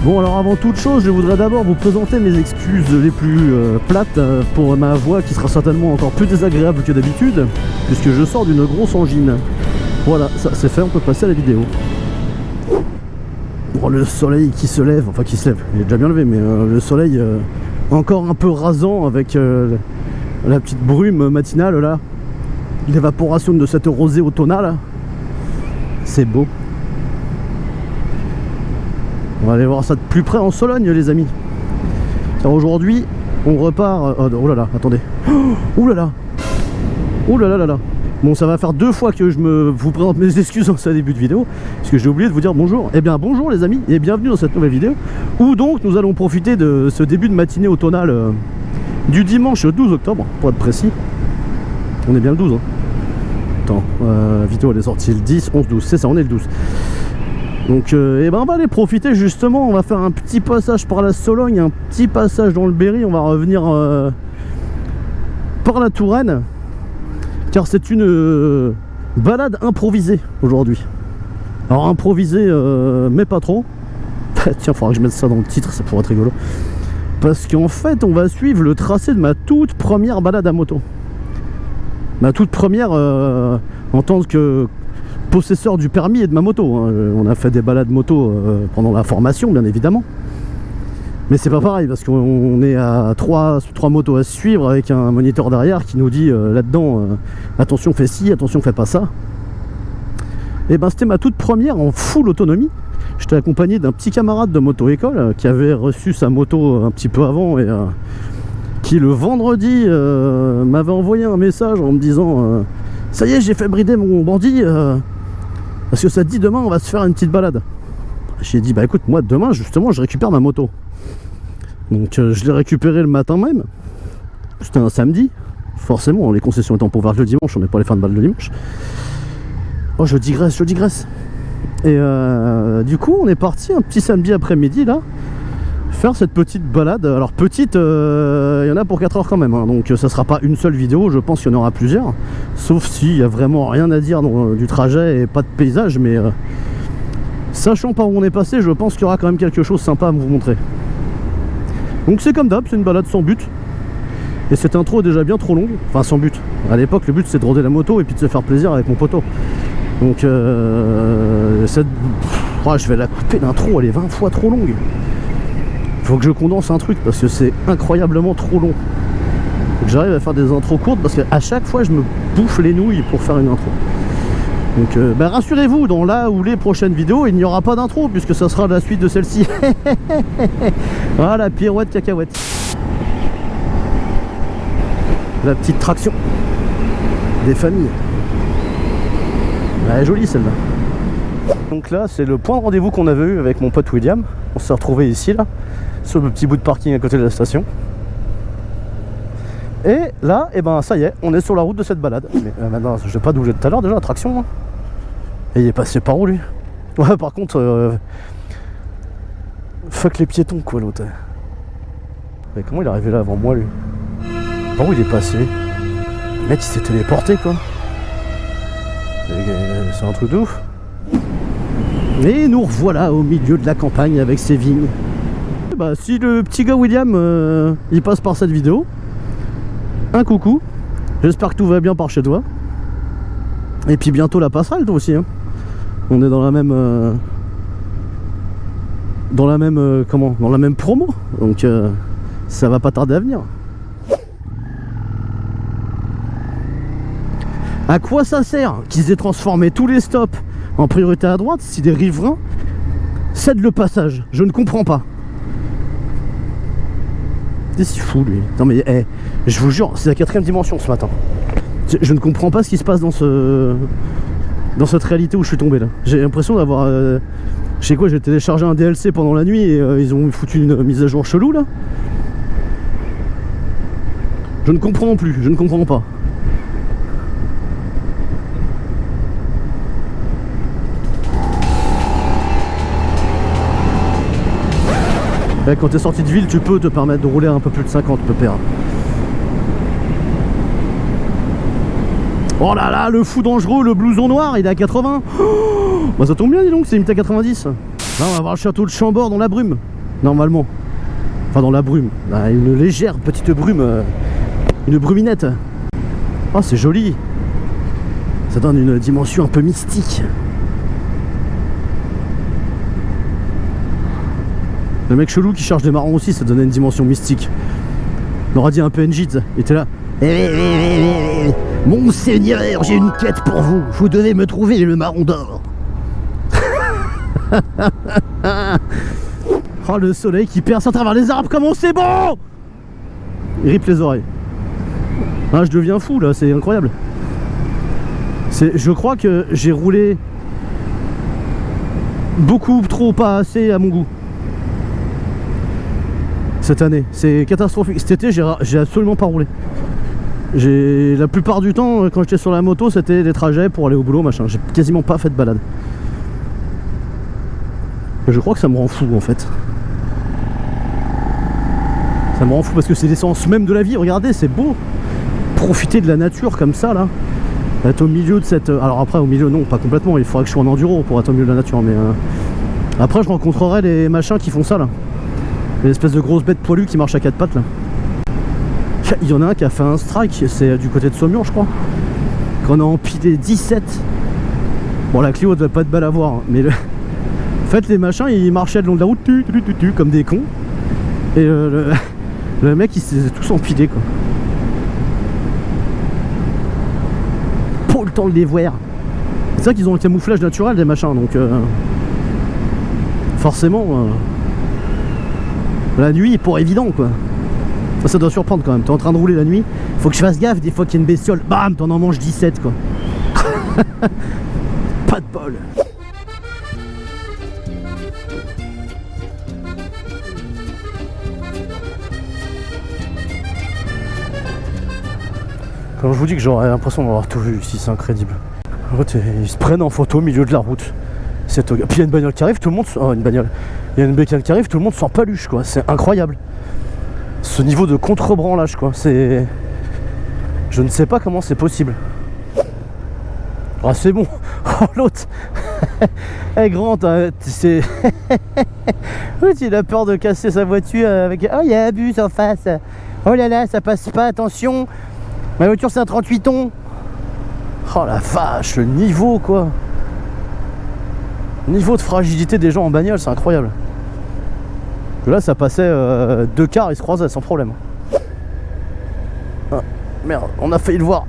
Bon, alors avant toute chose, je voudrais d'abord vous présenter mes excuses les plus plates pour ma voix qui sera certainement encore plus désagréable que d'habitude, puisque je sors d'une grosse angine. Voilà, ça c'est fait, on peut passer à la vidéo. Bon, le soleil qui se lève, enfin qui se lève, il est déjà bien levé, mais le soleil encore un peu rasant avec la petite brume matinale là, l'évaporation de cette rosée automnale, c'est beau. On va aller voir ça de plus près en Sologne, les amis. Alors aujourd'hui, on repart... Oh là là, attendez. Oh là là. Oh là là là là. Bon, ça va faire 2 fois que je vous présente mes excuses dans ce début de vidéo, parce que j'ai oublié de vous dire bonjour. Eh bien, bonjour les amis, et bienvenue dans cette nouvelle vidéo, où donc nous allons profiter de ce début de matinée automnale du dimanche 12 octobre, pour être précis. On est bien le 12, hein. Attends, la vidéo elle est sortie le 10, 11, 12, c'est ça, on est le 12. Donc eh ben on va aller profiter justement, on va faire un petit passage par la Sologne, un petit passage dans le Berry, on va revenir par la Touraine, car c'est une balade improvisée aujourd'hui. Alors improvisée mais pas trop. Tiens, faudra que je mette ça dans le titre, ça pourrait être rigolo. Parce qu'en fait on va suivre le tracé de ma toute première balade à moto. Ma toute première en tant que possesseur du permis et de ma moto, hein. On a fait des balades moto pendant la formation bien évidemment, mais c'est pas pareil parce qu'on est à 3 motos à suivre avec un moniteur derrière qui nous dit là-dedans attention fais ci, attention fais pas ça. Et ben c'était ma toute première en full autonomie. J'étais accompagné d'un petit camarade de moto-école qui avait reçu sa moto un petit peu avant et qui le vendredi m'avait envoyé un message en me disant ça y est, j'ai fait brider mon bandit parce que ça te dit demain on va se faire une petite balade. J'ai dit bah écoute, moi demain justement je récupère ma moto. Donc je l'ai récupéré le matin même. C'était un samedi. Forcément les concessions étant pour ouvrir le dimanche, on n'est pas les fins de balade le dimanche. Oh je digresse. Et du coup on est parti un petit samedi après-midi là faire cette petite balade. Alors petite, il y en a pour 4 heures quand même, hein. Donc ça sera pas une seule vidéo, je pense qu'il y en aura plusieurs. Sauf s'il y a vraiment rien à dire du trajet et pas de paysage, mais sachant par où on est passé, je pense qu'il y aura quand même quelque chose sympa à vous montrer. Donc c'est comme d'hab, c'est une balade sans but. Et cette intro est déjà bien trop longue, enfin sans but. À l'époque le but c'est de roder la moto et puis de se faire plaisir avec mon poteau. Donc je vais la couper, l'intro elle est 20 fois trop longue. Faut que je condense un truc parce que c'est incroyablement trop long. Faut que j'arrive à faire des intros courtes parce qu'à chaque fois je me bouffe les nouilles pour faire une intro. Donc rassurez-vous, dans la ou les prochaines vidéos il n'y aura pas d'intro puisque ça sera la suite de celle-ci. Voilà, pirouette cacahuète. La petite traction des familles. Elle est jolie celle-là. Donc là c'est le point de rendez-vous qu'on avait eu avec mon pote William. On s'est retrouvé ici là, sur le petit bout de parking à côté de la station. Et là, et ben ça y est, on est sur la route de cette balade. Mais maintenant, je sais pas d'où j'ai tout à l'heure déjà, la traction. Hein. Et il est passé par où lui? Ouais, par contre, fuck les piétons quoi l'autre. Mais comment il est arrivé là avant moi lui? Par où il est passé? Le mec il s'est téléporté quoi. C'est un truc de ouf. Et nous revoilà au milieu de la campagne avec ses vignes. Bah, si le petit gars William il passe par cette vidéo, un coucou. J'espère que tout va bien par chez toi. Et puis bientôt la passerelle toi aussi hein. On est dans la même dans la même promo. Donc ça va pas tarder à venir. À quoi ça sert qu'ils aient transformé tous les stops en priorité à droite si des riverains cèdent le passage? Je ne comprends pas. C'est si fou lui. Non mais je vous jure, c'est la 4ème dimension ce matin. Je ne comprends pas ce qui se passe dans cette réalité où je suis tombé là. J'ai l'impression d'avoir... je sais quoi, j'ai téléchargé un DLC pendant la nuit et ils ont foutu une mise à jour chelou là. Je ne comprends plus, je ne comprends pas. Quand t'es sorti de ville, tu peux te permettre de rouler un peu plus de 50, pépère. Oh là là, le fou dangereux, le blouson noir, il est à 80. Oh, bah ça tombe bien, dis donc, c'est limité à 90. Là on va voir le château de Chambord dans la brume, normalement. Enfin dans la brume, là, une légère petite brume, une bruminette. Oh c'est joli. Ça donne une dimension un peu mystique. Le mec chelou qui charge des marrons aussi, ça donnait une dimension mystique. On aurait dit un PNJ, il était là. Monseigneur, j'ai une quête pour vous. Vous devez me trouver le marron d'or. Oh le soleil qui perce à travers les arbres, comment c'est bon. Il ripe les oreilles. Ah je deviens fou là, c'est incroyable. Je crois que j'ai roulé beaucoup trop, pas assez à mon goût. Cette année, c'est catastrophique. Cet été, j'ai absolument pas roulé. La plupart du temps, quand j'étais sur la moto, c'était des trajets pour aller au boulot, machin. J'ai quasiment pas fait de balade. Et je crois que ça me rend fou en fait. Ça me rend fou parce que c'est l'essence même de la vie. Regardez, c'est beau. Profiter de la nature comme ça là. Être au milieu de cette... Alors après, au milieu, non, pas complètement. Il faudrait que je sois en enduro pour être au milieu de la nature. Mais après, je rencontrerai les machins qui font ça là. Les espèces de grosses bêtes poilues qui marchent à quatre pattes là. Il y en a un qui a fait un strike, c'est du côté de Saumur je crois. Qu'on a empilé 17. Bon la Clio devait pas être belle à voir, hein, mais en fait les machins ils marchaient le long de la route comme des cons. Et le mec il s'est tous empilés quoi. Pas le temps de les voir. C'est ça qu'ils ont un camouflage naturel des machins donc forcément la nuit pour évident quoi. Ça doit surprendre quand même, t'es en train de rouler la nuit, faut que je fasse gaffe, des fois qu'il y a une bestiole, bam, t'en en manges 17 quoi. Pas de bol. Quand je vous dis que j'aurais l'impression d'avoir tout vu ici, c'est incroyable. En fait, ils se prennent en photo au milieu de la route. Puis il y a une bagnole qui arrive, tout le monde... Oh, une bagnole. Il y a une bécane qui arrive, tout le monde s'en paluche quoi, c'est incroyable. Ce niveau de contre-branlage quoi, c'est... Je ne sais pas comment c'est possible. Ah c'est bon. Oh l'autre. Eh grand, c'est... Oui, il a peur de casser sa voiture avec... Oh il y a un bus en face. Oh là là, ça passe pas, attention. Ma voiture c'est un 38 tons. Oh la vache, le niveau quoi. Niveau de fragilité des gens en bagnole, c'est incroyable. Là ça passait 2 quarts, ils se croisaient sans problème. Ah, merde, on a failli le voir.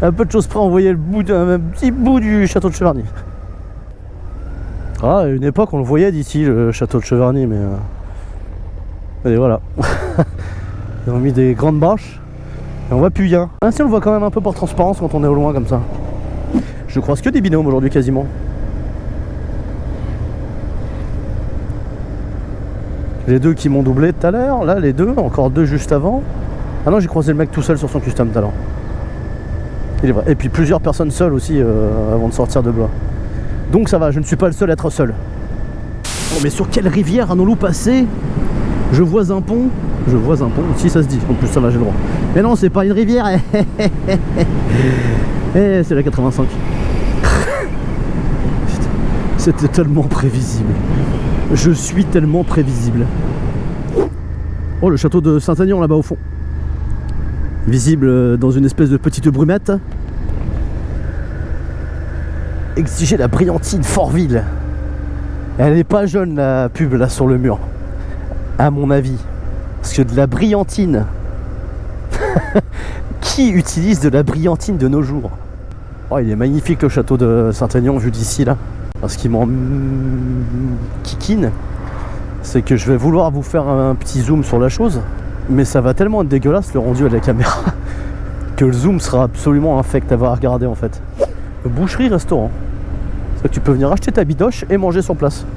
Un peu de choses près, on voyait un petit bout du château de Cheverny. Ah, à une époque on le voyait d'ici, le château de Cheverny, mais... Et voilà. Ils ont mis des grandes bâches. Et on voit plus rien. Ainsi on le voit quand même un peu par transparence quand on est au loin comme ça. Je croise que des binômes aujourd'hui quasiment. Les deux qui m'ont doublé tout à l'heure, là les deux, encore deux juste avant. Ah non, j'ai croisé le mec tout seul sur son custom tout à l'heure. Il est vrai. Et puis plusieurs personnes seules aussi avant de sortir de Blois. Donc ça va, je ne suis pas le seul à être seul. Oh, mais sur quelle rivière allons-nous passer? Je vois un pont. Je vois un pont, si ça se dit, en plus ça va, j'ai le droit. Mais non, c'est pas une rivière. Eh, c'est la 85. C'était tellement prévisible. Je suis tellement prévisible. Oh, le château de Saint-Aignan là-bas au fond. Visible dans une espèce de petite brumette. Exiger la brillantine Fortville. Elle n'est pas jeune la pub là sur le mur, à mon avis. Parce que de la brillantine. Qui utilise de la brillantine de nos jours? Oh, il est magnifique le château de Saint-Aignan vu d'ici là. Ce qui m'en kikine, c'est que je vais vouloir vous faire un petit zoom sur la chose, mais ça va tellement être dégueulasse le rendu à la caméra que le zoom sera absolument infect à regarder en fait. Boucherie restaurant, c'est que tu peux venir acheter ta bidoche et manger sur place.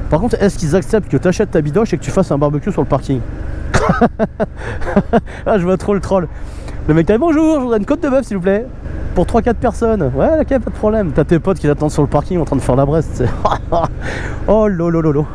Par contre, est-ce qu'ils acceptent que tu achètes ta bidoche et que tu fasses un barbecue sur le parking? Ah, je vois trop le troll. Le mec dit bonjour, je voudrais une côte de bœuf s'il vous plaît. Pour 3-4 personnes. Ouais, ok, pas de problème. T'as tes potes qui t'attendent sur le parking en train de faire la Brest. Oh lolo lolo.